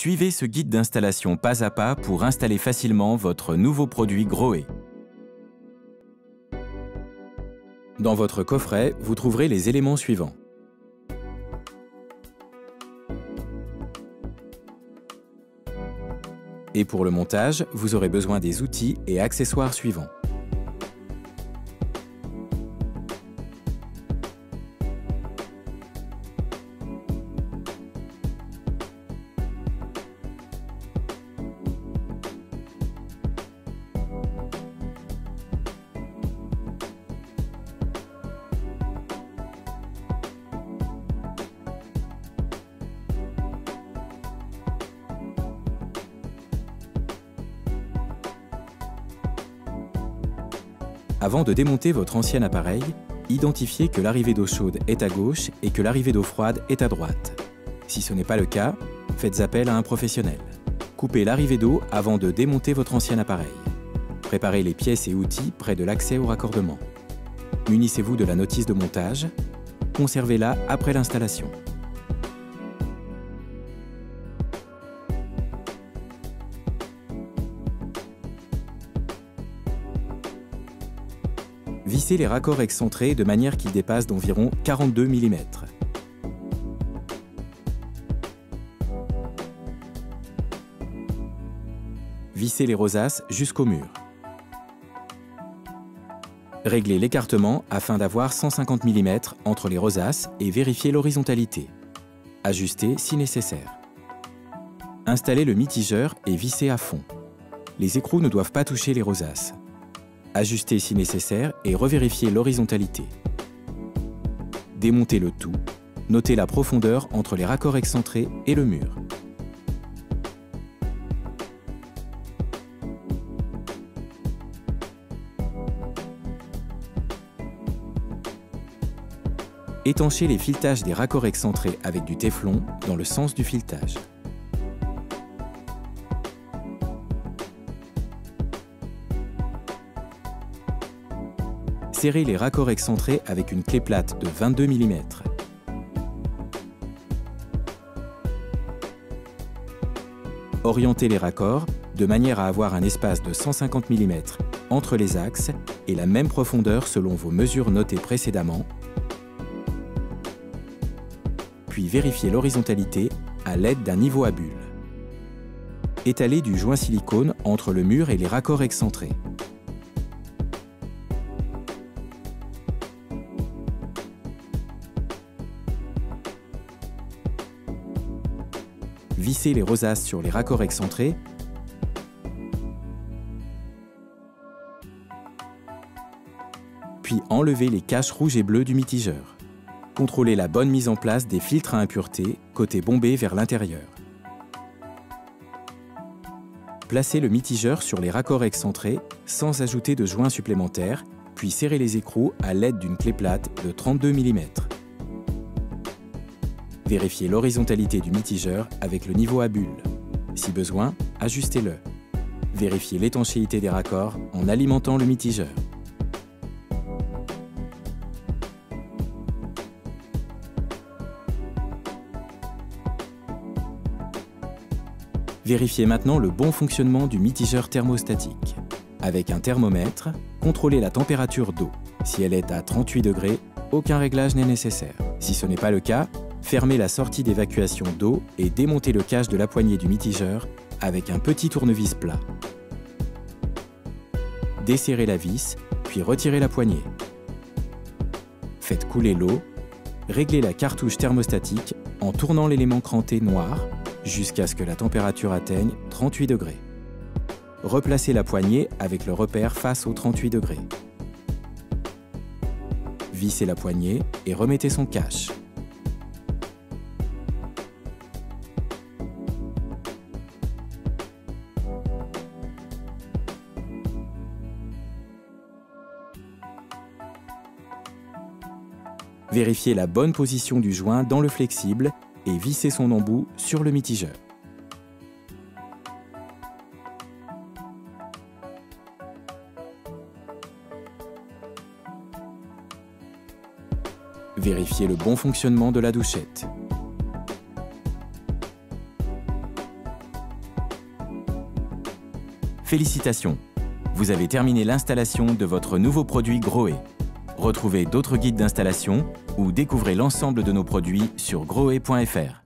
Suivez ce guide d'installation pas à pas pour installer facilement votre nouveau produit Grohe. Dans votre coffret, vous trouverez les éléments suivants. Et pour le montage, vous aurez besoin des outils et accessoires suivants. Avant de démonter votre ancien appareil, identifiez que l'arrivée d'eau chaude est à gauche et que l'arrivée d'eau froide est à droite. Si ce n'est pas le cas, faites appel à un professionnel. Coupez l'arrivée d'eau avant de démonter votre ancien appareil. Préparez les pièces et outils près de l'accès au raccordement. Munissez-vous de la notice de montage. Conservez-la après l'installation. Vissez les raccords excentrés de manière qu'ils dépassent d'environ 42 mm. Vissez les rosaces jusqu'au mur. Réglez l'écartement afin d'avoir 150 mm entre les rosaces et vérifiez l'horizontalité. Ajustez si nécessaire. Installez le mitigeur et vissez à fond. Les écrous ne doivent pas toucher les rosaces. Ajustez si nécessaire et revérifiez l'horizontalité. Démontez le tout. Notez la profondeur entre les raccords excentrés et le mur. Étanchez les filetages des raccords excentrés avec du téflon dans le sens du filetage. Serrez les raccords excentrés avec une clé plate de 22 mm. Orientez les raccords de manière à avoir un espace de 150 mm entre les axes et la même profondeur selon vos mesures notées précédemment. Puis vérifiez l'horizontalité à l'aide d'un niveau à bulles. Étalez du joint silicone entre le mur et les raccords excentrés. Vissez les rosaces sur les raccords excentrés. Puis enlevez les caches rouges et bleues du mitigeur. Contrôlez la bonne mise en place des filtres à impuretés, côté bombé vers l'intérieur. Placez le mitigeur sur les raccords excentrés sans ajouter de joints supplémentaires, puis serrez les écrous à l'aide d'une clé plate de 32 mm. Vérifiez l'horizontalité du mitigeur avec le niveau à bulles. Si besoin, ajustez-le. Vérifiez l'étanchéité des raccords en alimentant le mitigeur. Vérifiez maintenant le bon fonctionnement du mitigeur thermostatique. Avec un thermomètre, contrôlez la température d'eau. Si elle est à 38 degrés, aucun réglage n'est nécessaire. Si ce n'est pas le cas, fermez la sortie d'évacuation d'eau et démontez le cache de la poignée du mitigeur avec un petit tournevis plat. Desserrez la vis, puis retirez la poignée. Faites couler l'eau. Réglez la cartouche thermostatique en tournant l'élément cranté noir jusqu'à ce que la température atteigne 38 degrés. Replacez la poignée avec le repère face aux 38 degrés. Vissez la poignée et remettez son cache. Vérifiez la bonne position du joint dans le flexible et vissez son embout sur le mitigeur. Vérifiez le bon fonctionnement de la douchette. Félicitations! Vous avez terminé l'installation de votre nouveau produit Grohe. Retrouvez d'autres guides d'installation ou découvrez l'ensemble de nos produits sur grohe.fr.